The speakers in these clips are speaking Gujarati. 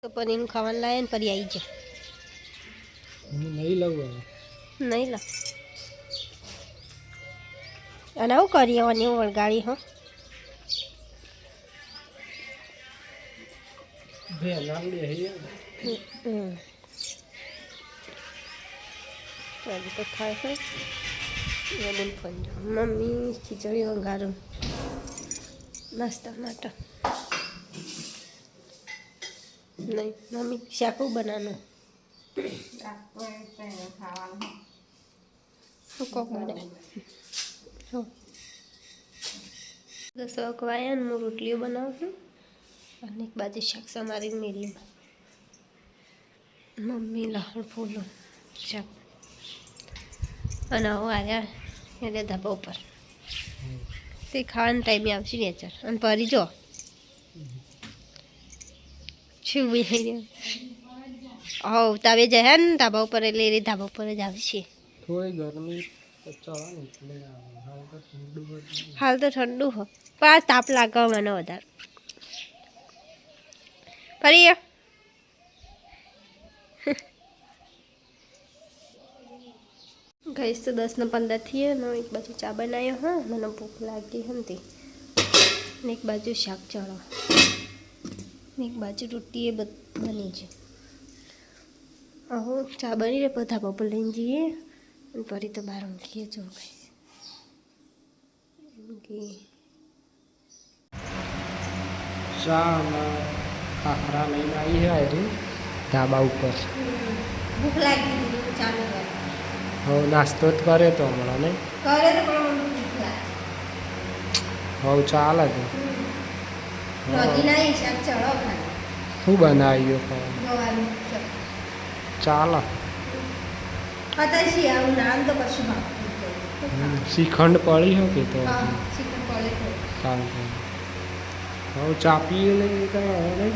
તો પનીર ખાવાનું લાયા ને પરી આવી જાય નહીં લઉં નહીં લા અને આવું કરીએ અને એવું વળગાડી હો બે નાંગડી હે ચાલો તો થાય છે બોલ ફોન મમ્મી ખીચડી વઘારું નાસ્તા માટે નહીં મમ્મી શાકું બનાવવાનું કોક બને દસ વાગ્યા ને હું રોટલીઓ બનાવું છું અને એક બાજુ શાક સમારી મેલી મમ્મી લહણ ફૂલો શાક અને હું આવ્યા એટલે ધાબા ઉપર તે ખાવાના ટાઈમે આવશે નેચર અને પરી જો શું બી થઈ રહ્યું હવ તાવે જાય ને ધાબા ઉપર એટલે એ ધાબા ઉપર જ આવશે થોડી ગરમી હાલ તો ઠંડુ હો પણ આ તાપ લાગે મને વધારે ફરી ગઈશ તો 10 ને 15 થઈએ ને એક બાજુ ચા બનાવ્યો હા મને ભૂખ લાગી હતી ને એક બાજુ શાક ચડો ને એક બાજુ રોટી એ બની છે આવો ચા બની રે બધા બપોર લઈને જઈએ અને ફરી તો બહાર ઊંઘીએ જો ગઈ ચા ખાખરા લઈને આવી છે હજુ ધાબા ઉપર ભૂખ લાગી ચાલુ હવે નાસ્તો જ કરે તો હમણાં ને કરે તો પણ ભૂખ લાગે હવે ચાલે તો રોટી ના શાક ચડો ખાલી શું બનાવ્યું ગવાનું ચાલે અત્યારે શિયાળું નાન તો કશું ભાવતું શ્રીખંડ પડી હો કે તો હા ચિકન પડે છે ચાલે હવે ચા પીએ લઈએ તો હવે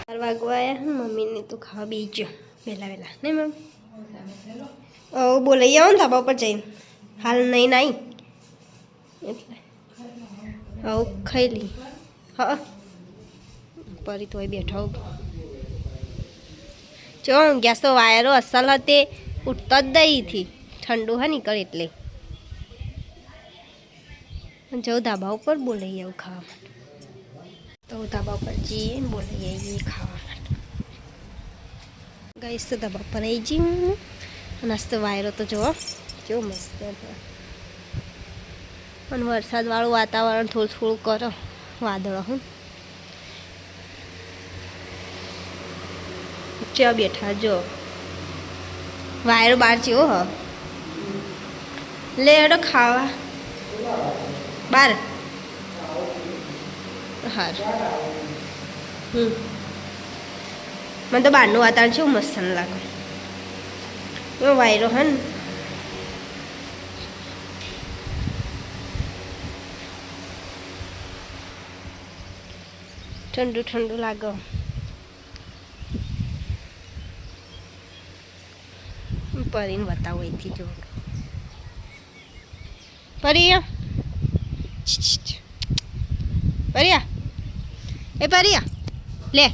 4 વાગવા આવ્યા મમ્મીને તો ખાવા બેસજો વહેલા નહીં મમ્મી બોલાઈ આવો ને ધાબા ઉપર જઈને હાલ નહીં નાઈ એટલે આવું ખાઈ લી હા પરી તોય બેઠો જો ગેસ તો વાયરો અસલ હતી ઉઠતો જ દહીંથી ઠંડુ હા નીકળે એટલે જવું ધાબા ઉપર બોલાઈ આવું ખાવા માટે તો ધાબા ઉપર જઈએ ને બોલાઈ આવીએ ખાવા માટે ગઈશ તો ધાબા ઉપર આવી જઈએ નાસ્તો વાયરો તો જુઓ જો મસ્ત અને વરસાદવાળું વાતાવરણ થોડું થોડું કરો વાદળો હું ચા બેઠા જો વાયરો બહાર જેવો હ લે એડો ખાવા બાર હાર મને તો બહારનું વાતાવરણ કેવું મસ્ત લાગે વાયરો હે ને ઠંડુ ઠંડુ લાગે પરીને બતાવો અહીંથી જો પરિયા પરિયા એ પરિયા લે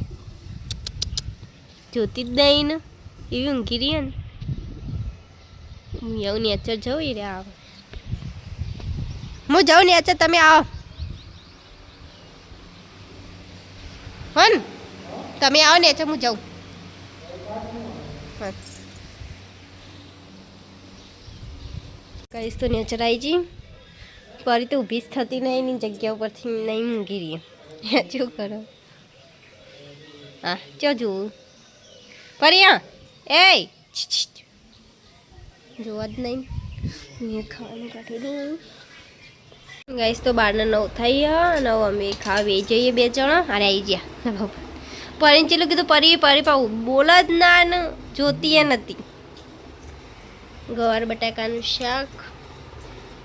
જોતી જ નહીં ને એવી ઊંઘી રહી ને એવું નેચર જવું રે આવે હું જાઉં નેચર તમે આવો હો ને તમે આવો નેચર હું જાઉં હા કહીશ તો નેચર આવી જી પરી તો ઊભી જ થતી નહીં એની જગ્યા ઉપરથી નહીં મૂંઘી રહી શું કરો હા ચો જોવું પરિયા એ જોવા જ નહીં મેં ખાવાનું કાઢેલું ગાઈશ તો 12 ને 9 થઈ અને અમે ખાવા જઈએ 2 જણા અરે આવી ગયા પરીને ચેલું કીધું પરી પરી પાવું બોલ જ ના ને જોતી એ નથી ગવાર બટાકાનું શાક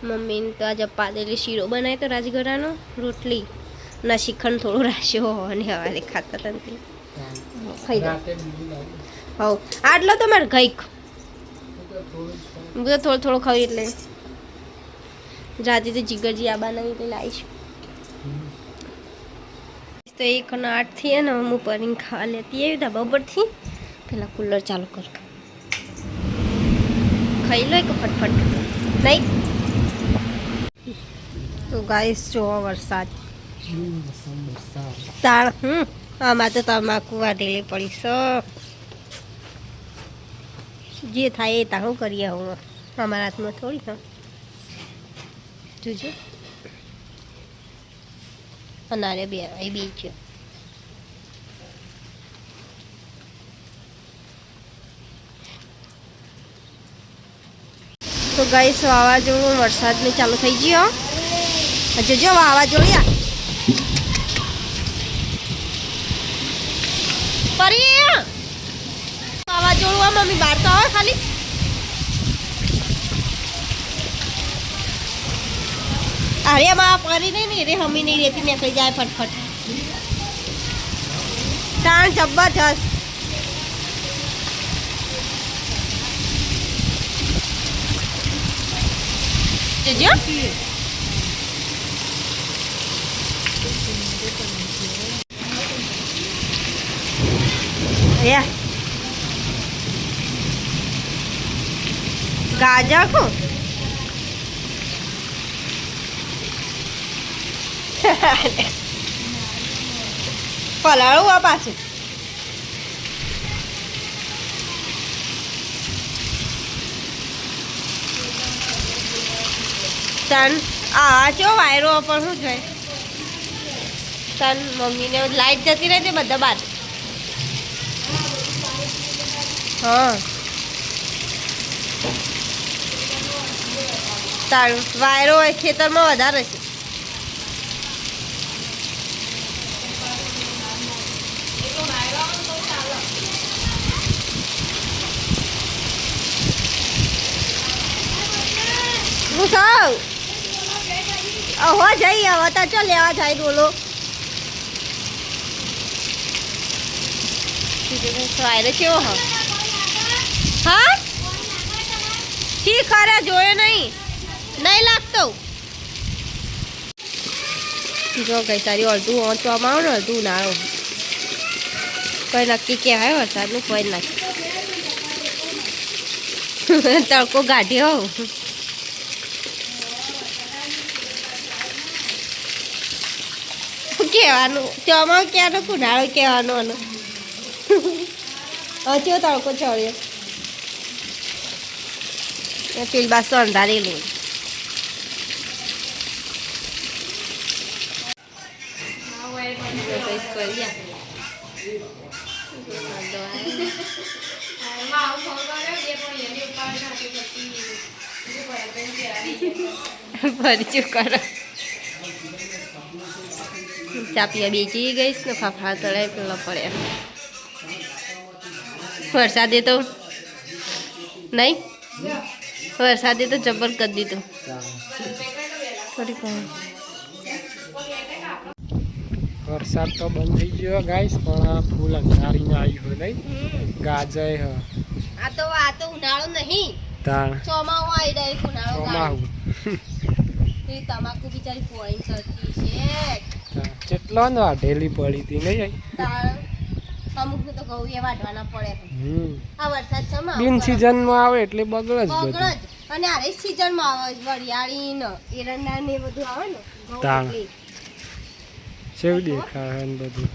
મમ્મીને તો આજે પાદેલી શીરો બનાવ્યો તો રાજગરાનો રોટલી ના શ્રીખંડ થોડું રાખ્યો અને હવારે ખાતા નથી ખાઈ દો હવ આટલો તો મારે ગઈક હું તો થોડો થોડો ખાવી એટલે રાતે તો જીગરજી આબા નહીં એટલે લાવીશું તો 1:08 થયા ને હું પરીને ખાવા લેતી આવી ધાબા પરથી. પેલા કુલર ચાલુ કર ખાઈ લો એક ફટફટ નહીં તો ગાઈસ જો વરસાદ તાળ આમાં તો તમાકુ વાઢેલી પડી જે થાય એ તારું કરીએ હું અમારા હાથમાં થોડી હા જોજો અનારે બે એ બી છે તો ગાઈસ વાવાઝોડું વરસાદને ચાલુ થઈ ગયો જોજો વાવાઝોડ્યા પરી વાવાઝોડું આ મમ્મી બહાર તો આવે ખાલી અરે માં પરી નહીં રે હમી નહીં રહેતી નીકળી જાય ફટફટ તાણ જબરજસ્ત જોજો ગાજર કો પલાળું આ પાછું તન આ ચો વાયરો પણ શું જોઈએ તન મમ્મીને લાઈટ જતી રહી છે બધા બાદ હા તારું વાયરો હોય ખેતરમાં વધારે છે હું સૌ હો જઈ હવે તો ચો લેવા જાય બોલો વાયરો કેવો હા ઠીક ખરા જોયો નહીં લાગતો જો ગઈ તારી અડધું વાંચવામાં આવે ને અડધું ઉનાળો કોઈ નક્કી કહેવાય વરસાદનું કોઈ નથી તડકો ગાઢ્યો કહેવાનું ચોમાં ક્યાંનો ઉનાળો કહેવાનો આનો હજુ તડકો ચડ્યો પેલી બાસ તો અંધારેલું ભરચું કરો ચા પીવા બેચી ગઈશ ને ફાફડા તળાય પેલા પડ્યા વરસાદે તો નહીં વરસાદે તો જબર કરી દીધું થોડીક વરસાદ તો બંધ થઈ ગયો ગાઈસ પણ આ ફૂલ અંધારીને આવ્યું નહીં ગાજય હ આ તો ઉનાળો નહીં તાણ ચોમાહું આવી ડાયરેક્ટ ઉનાળો ચોમાહું તમાકુ બિચારી પોણી સરતી છે કેટલો ને વાઢેલી પડી હતી નહીં અમુક તો ઘઉં એ વાઢવાના પડે આ વરસાદ છે બિન સીઝન માં આવે એટલે બગડ જ બધું અને આરે સીઝન માં આવે વરિયાળી ને એરંડા ને બધું આવે ને તાણ સેવ દેખાય ને બધું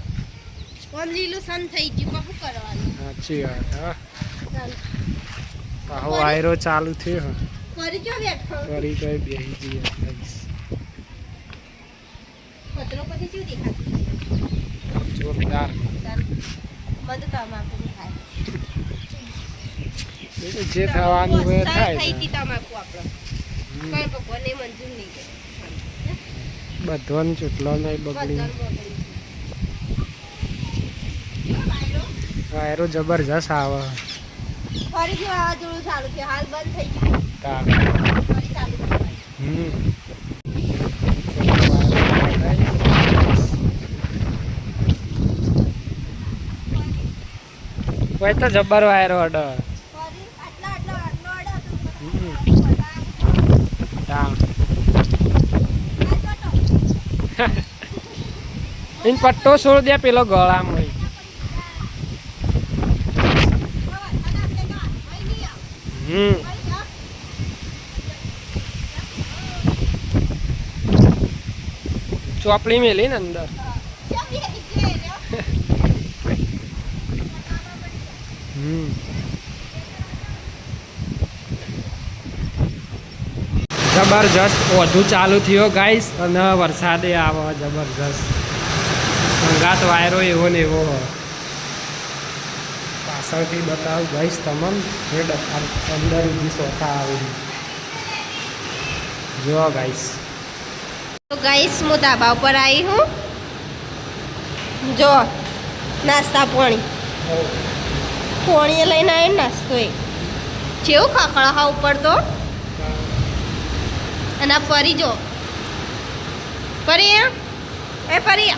કોણ લીલું સન થઈ ગયું શું કરવાનું સાચી વાત હા પાહો વાયરો ચાલુ થયો ફરી જો બેઠો ફરી કઈ બેહી જઈએ પત્રો પછી શું દેખાતું જોરદાર મત તમાકુ ખાય જે થવાનું હોય થાય થઈ હતી તમાકુ આપણો પણ ભગવાનને મંજૂર નહીં કરે બધોન ચૂટલો નહીં બગડી વાયરો જબરજસ્ત આવે ફરી જો વાવાઝોડું ચાલુ છે હાલ બંધ થઈ ગયું ફરી ચાલુ કોઈ તો જબર વાયરો અડે એને પટ્ટો છોડ દે પેલો ગળામાં. ચોપડી મેલી ને અંદર. જબરજસ્ત વધુ ચાલુ થયો ગાઈસ અને વરસાદે આવે જબરજસ્ત. સંગાત વાયરો એવો ને એવો પાછળથી બતાવું ગાઈસ તમને. અંદર સુધી સોફા આવી જો ગાઈસ. તો ગાઈસ હું ધાબા ઉપર આવી હું. જો નાસ્તા પોણીએ લઈને આવ્યો નાસ્તો એ જેવું ખાખડા હા ઉપર તો. અને આ પરી જો પરી એ પરી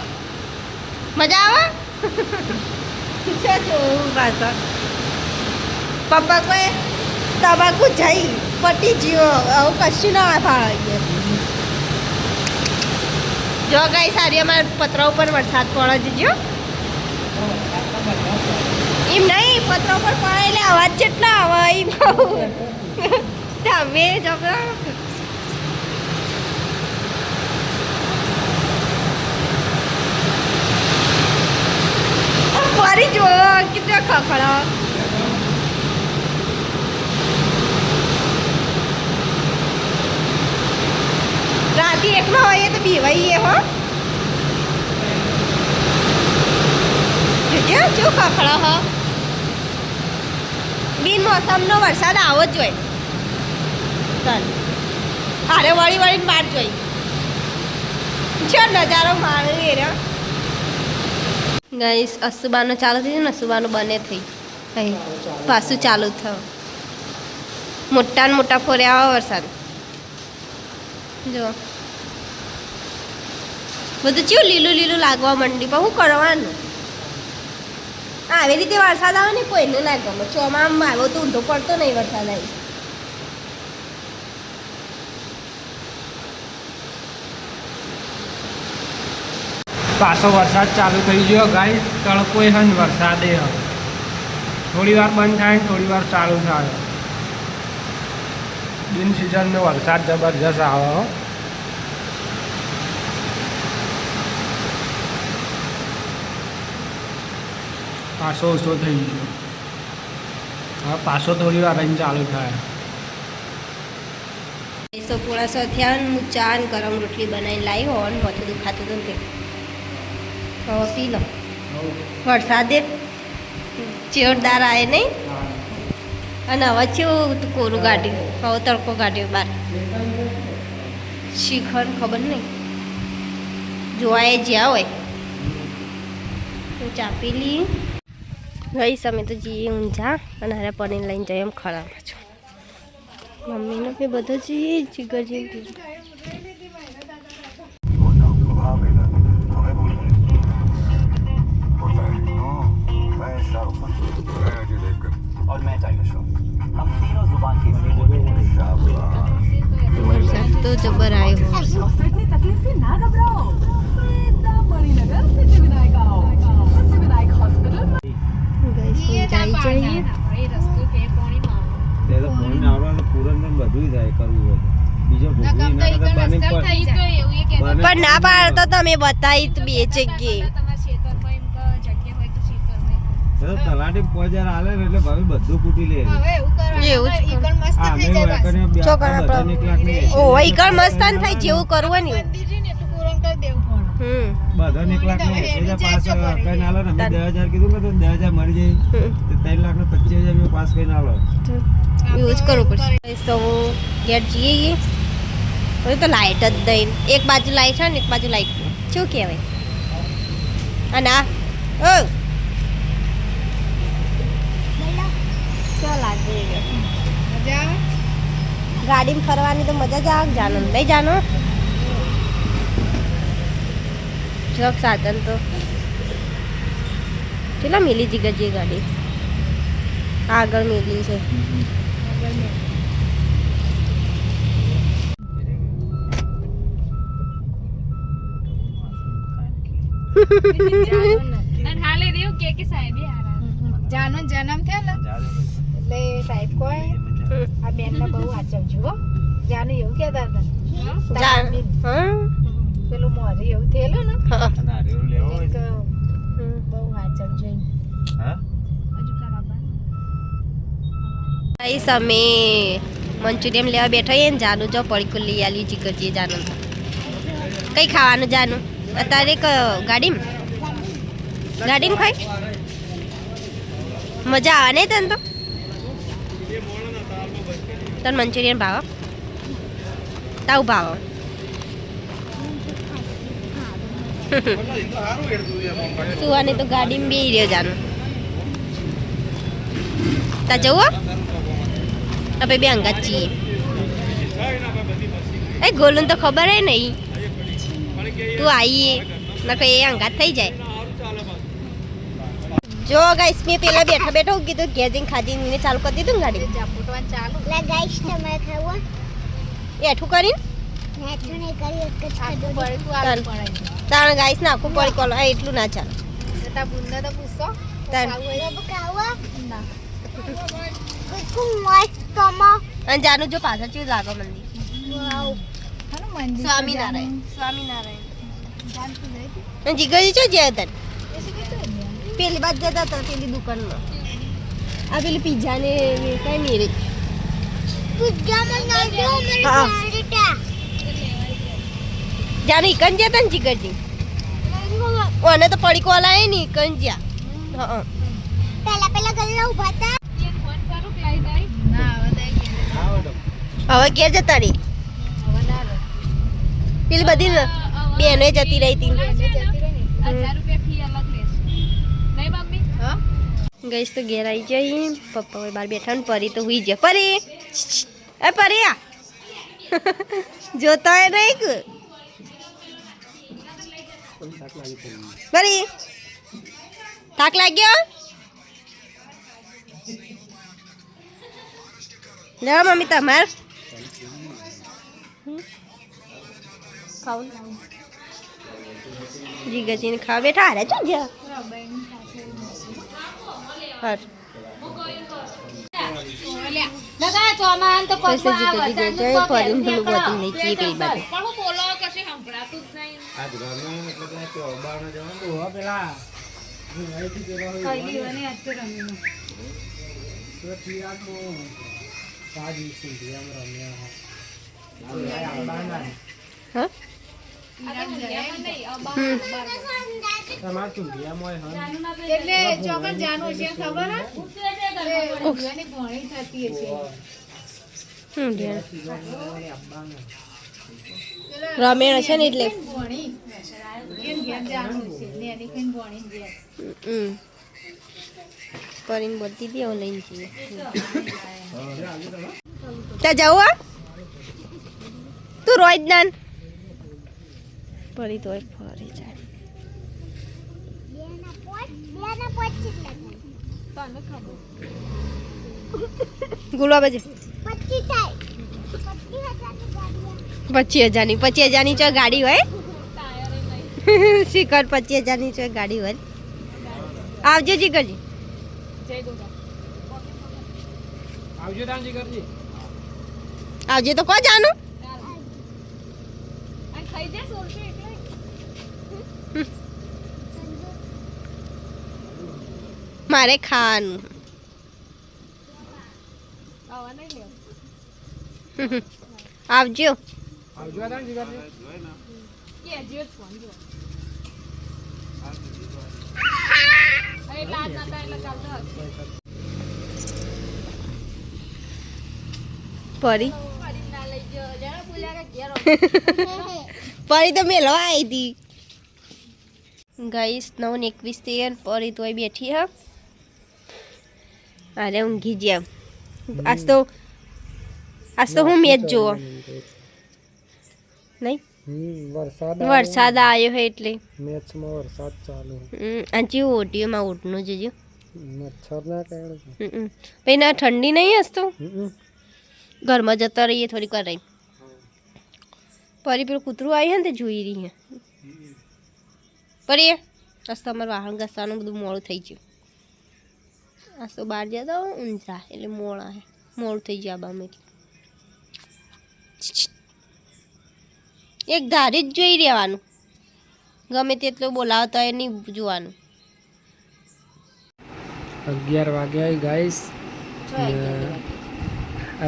મજા આવે છે જોવું પાછા. પપ્પા કોઈ તમાકુ જઈ પટી જીવો આવું કશું ના ફાળે. જો ગાઈ સારી અમારે પતરા ઉપર વરસાદ પડે જો. એમ નહીં પતરા ઉપર પડે એટલે અવાજ જેટલા આવે એમ તમે જબરા. ફરી જો કેટલા ખખડા. રાતે એકલો હોય તો બીવાઈએ હો. જોજે જો ખખડા હો. બિન મોસમનો વરસાદ આવો જ જોઈએ. ચાલ હારે વળીને બહાર જોઈ જો નજારો માણી રે. ગાઈસ અસુબાનો ચાલુ થઈ ને અસુબાનો બને થઈ પાછું ચાલુ થયું. મોટા ને મોટા ફોર્યા આવે વરસાદ જો. બધું ચેવું લીલું લીલું લાગવા માંડી પણ શું કરવાનું. આવી રીતે વરસાદ આવે ને કોઈને ના ગમે. ચોમામાં આવ્યો તો ઊંધો પડતો નહીં વરસાદ આવી. પાછો વરસાદ ચાલુ થઈ ગયો ગાઈસ. તડકો હે ને વરસાદે હે. થોડી વાર બંધ થાય ને થોડી વાર ચાલુ થાય. બિન સિઝનનો વરસાદ જબરજસ્ત આવે. પાછો ઓછો થઈ ગયો. હવે પાછો થોડી વાર રહીને ચાલુ થાય. સો પોળા સો થયા ને હું ચા ને ગરમ રોટલી બનાવીને લાવી હોય ને માથું દુખાતું હતું ને તે પી લો. વરસાદે જોરદાર આવે નહીં. અને હવે કેવું કોરું કાઢ્યું હવે તડકો કાઢ્યો બહાર. શિખર ખબર નહીં જોવાય જ્યાં હોય તો ચા પી લઈએ. ગઈ સમય તો જઈએ ઊંઝા અને હારે પનીર લઈને જઈએ એમ ખરામાં છું. મમ્મીને બી બધો જઈએ જીગર જઈએ. વરસાદ તો જબર આવ્યો. પણ ના પાડતો તમે બતાવી તો બે જગ્યાએ તલાટી પોજાર આલે ને એટલે ભાવે બધું કૂટી લે. એવું ઓ ઈકણ મસ્તાન થાય જેવું કરવું ને બધા 1 લાખ ને પાસ કઈ આલો ને 10,000 કીધું કે 10,000 મળી જાય તો 3 લાખ ને 25,000 પાસ કઈ આલો. એવું જ કરવું પડશે. તો ગેટ જઈએ હવે તો લાઇટ જ દઈ. એક બાજુ લાઈટ છે ને એક બાજુ લાઈટ શું કહેવાય. અને આ શું લાગે ગાડીમાં ફરવાની તો મજા જ આવે. જાનો નહીં જાનો ટ્રક સાધન તો કેટલા મિલી જીગર ગાડી આગળ મિલી છે. અને હાલે દેવું કે સાહેબ જાનો જન્મ થયો ને એટલે સાહેબ કોઈ આ બેન ને બહુ આચવજો હો જાને એવું કહેતા હતા પેલું મોરી એવું થયેલું ને અને હારેરું લેવો હોય એક બહુ આચવજો હા હજુ કરાબા ગાઈસ અમે મંચુરિયમ લેવા બેઠા છીએ ને જાનું જો પડીકું લઈ આલી જીગરજીએ જાનું કઈ ખાવાનું જાનું અત્યારે ગાડીમાં ખાય મજા આવે નહીં તને તો તને મંચુરિયન ભાવ તાવ ભાવ સુવાની તો ગાડીમાં બેસી રહ્યો જાનું તા જવું આપણે બે અંગાત છીએ એ ગોલું તો ખબર હે નહીં તું આવીએ નકર એ અંગાત થઈ જાય જો ગાઈસ મેં પેલા બેઠા બેઠા હું કીધું ગેજિંગ ખાજીને ચાલુ કરી દીધું ને ગાડી જાપુટવાન ચાલુ લે ગાઈસ તમે ખાવો એ હેઠું કરીને હેઠું નહીં કરી એક જ આખું પડે તું ચાલ. આખું પડાય તાણ ગાઈસ નાખું પડી કોલ એટલું ના ચાલે તા બુંદા તો પૂછો તાણ સબ ખાવો ના કુકુ મસ્ત તમો અને જાનું જો પાછળ ચેવું લાગે મંદિર વાવ હાનું મંદિર સ્વામિનારાયણ સ્વામિનારાયણ જાન તું જઈ હતી? અને જીગરજી ચો જ્યાં હતા એ શું કીધું અહીંયા? પેલી બાદ જતા હતા પેલી દુકાનમાં આ પેલી પિઝા ને કઈ નહીં રે પિઝા મંગાવજો મને હા. ચારટા જાનું ઈકન જતા ને જીગરજી ઓને તો પડીકો લાય ને ઈકન જ્યાં હા પેલા ગલ્લા ઉભા હતા એક ફોન કરું કે લાઈ દઈ ના હવે દઈ કે આવો તો હવે ઘેર જતા રહી હવે ના રે પેલી બધી બેનો જતી રહી હતી જતી રહી ને 1000 રૂપિયા ફી અલગ લેશે નહીં મમ્મી હા ગઈશ તો ઘેર આવી જઈ પપ્પા હોય બહાર બેઠા ને પરી તો હુઈ જાય પરી એ પરી આ જોતો હોય નહીં કે પરી થાક લાગ્યો લેવા મમ્મી તમાર ખાવું જી ગજીને ખાવા બેઠા હારે છો જ્યાં હા લગા ચોમાન તો પૈસે જીગરજી જાય છે ફરીને પેલું બધું નહીં ચીએ પેલી બાજુ પણ હું બોલો કશે સંભળાતું જ નહીં આ ગ્રામીણ એટલે કે ચોબાનો જવાનું તો હો પેલા અહીંથી પેલો હોય ખાઈ ગયું આજ તો રમીનું તો થિયાતો સાજી સુધી આમ રમ્યા હા આવડાના હા તમાર સુધી આમ હોય હા એટલે ચોકન જાનું છે ખબર હે ભગવાની ભણી થતી હશે રમેણ છે ને એટલે ભણી એન ઘેર જાનું છે ને એની કઈ ભણી ઘેર કરીને બોલતી હતી હવે લઈને જઈએ ત્યાં જવું આ તું રોજ દાન પડી તોય ફરી જાય બેના પોચ કેટલા તને ખબર ગુલવા બાજુ 25 થાય 25,000ની 25,000ની ચો ગાડી હોય શિખર 25,000ની ચો ગાડી હોય આવજો જીગરજી જય ગોગા આવજો તાંજી કરજી આવજે તો કો જાનું અને ખાઈ જા સોલશે એટલે મારે ખાવાનું આવા નહીં લેવું આવજો આવજો તાંજી કરજી કે હજી ફોન જો એટલે આજ ના એટલે કાલ તો પરી ના લઈ જો જરા પૂજા કે ઘેર પરી તો મેલવા આવી હતી ગાઈસ 9:21 પરી તોય બેઠી હા અરે ઊંઘી જ્યાં આજ તો હું મેચ જોવો નહીં વરસાદ આવ્યો હે એટલે મેચમાં વરસાદ ચાલુ આજે ઓટીઓમાં ઓટનું જજો મચ્છર ના કારણે પછી ના ઠંડી નહીં હસતો ઘરમાં જતા રહીએ થોડીક વાર રહી પરી પેલું કૂતરું આવી ને તે જોઈ રહી હે પરી આજ તો અમારે વાહન ઘસવાનું બધું મોડું થઈ ગયું. આજ તો બહાર જતા ઊંઝા એટલે મોડું થઈ ગયું આ બામે. એક ધારી જ જોઈ રહેવાનું, ગમે તેટલું બોલાવતા હોય નહીં જોવાનું. 11 વાગ્યા ગાઈસ.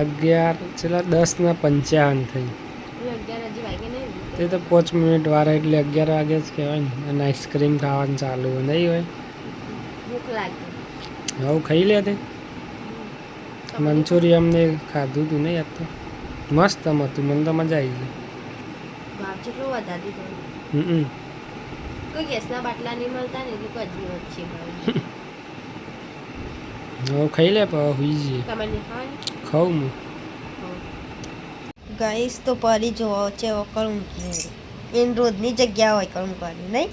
11 છેલ્લા 10:55 થઈ. તે તો 5 મિનિટ વાળા એટલે 11 વાગે જ કહેવાય ને. અને આઈસ્ક્રીમ ખાવાનું ચાલુ હોય નહીં હોય. ભૂખ લાગે. હવે ખાઈ લે તે મંચુરિયન ને ખાધું તું નહીં આજ તો મસ્ત હતું, મને તો મજા આવી ગઈ. ભાવ જેટલો વધારી દીધો. કોઈ ગેસના બાટલા નહીં મળતા ને એટલે કોઈ અજીબ જ છે ભાવ. હવે ખાઈ લે પણ હુઈ જઈએ. તમારે ખાવાની ખાઉં હું. ગાઈસ તો પરી જોવો છે વકળ એન રોજની જગ્યા હોય કરું કરી નહીં.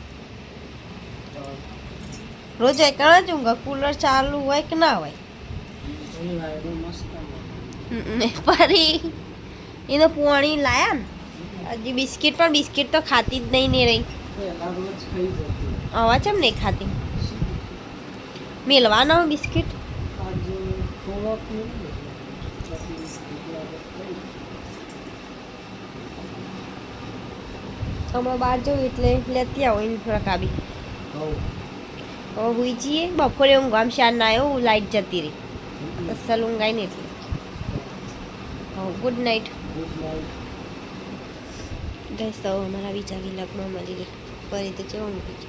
રોજ એકણ જ ઊંઘ, કુલર ચાલુ હોય કે ના હોય. પરી એનો પોણી લાયા ને હજી બિસ્કિટ તો ખાતી જ નહીં ને રહી. આવા ચમ નહીં ખાતી. મેલવાનો બિસ્કિટ હમણાં બહાર જવું એટલે લેતી આવો એને રકાબી. હવે હુઈ જઈએ. બપોરે ઊંઘ આમ શાર ના આવ્યો, લાઈટ જતી રહી. અસલ ઊંઘાય ને એટલે. Good night. ગઈશ તો અમારા બીજા વિલગમાં મળી ગઈ. ફરી તો કેવું ઊંઘી છે.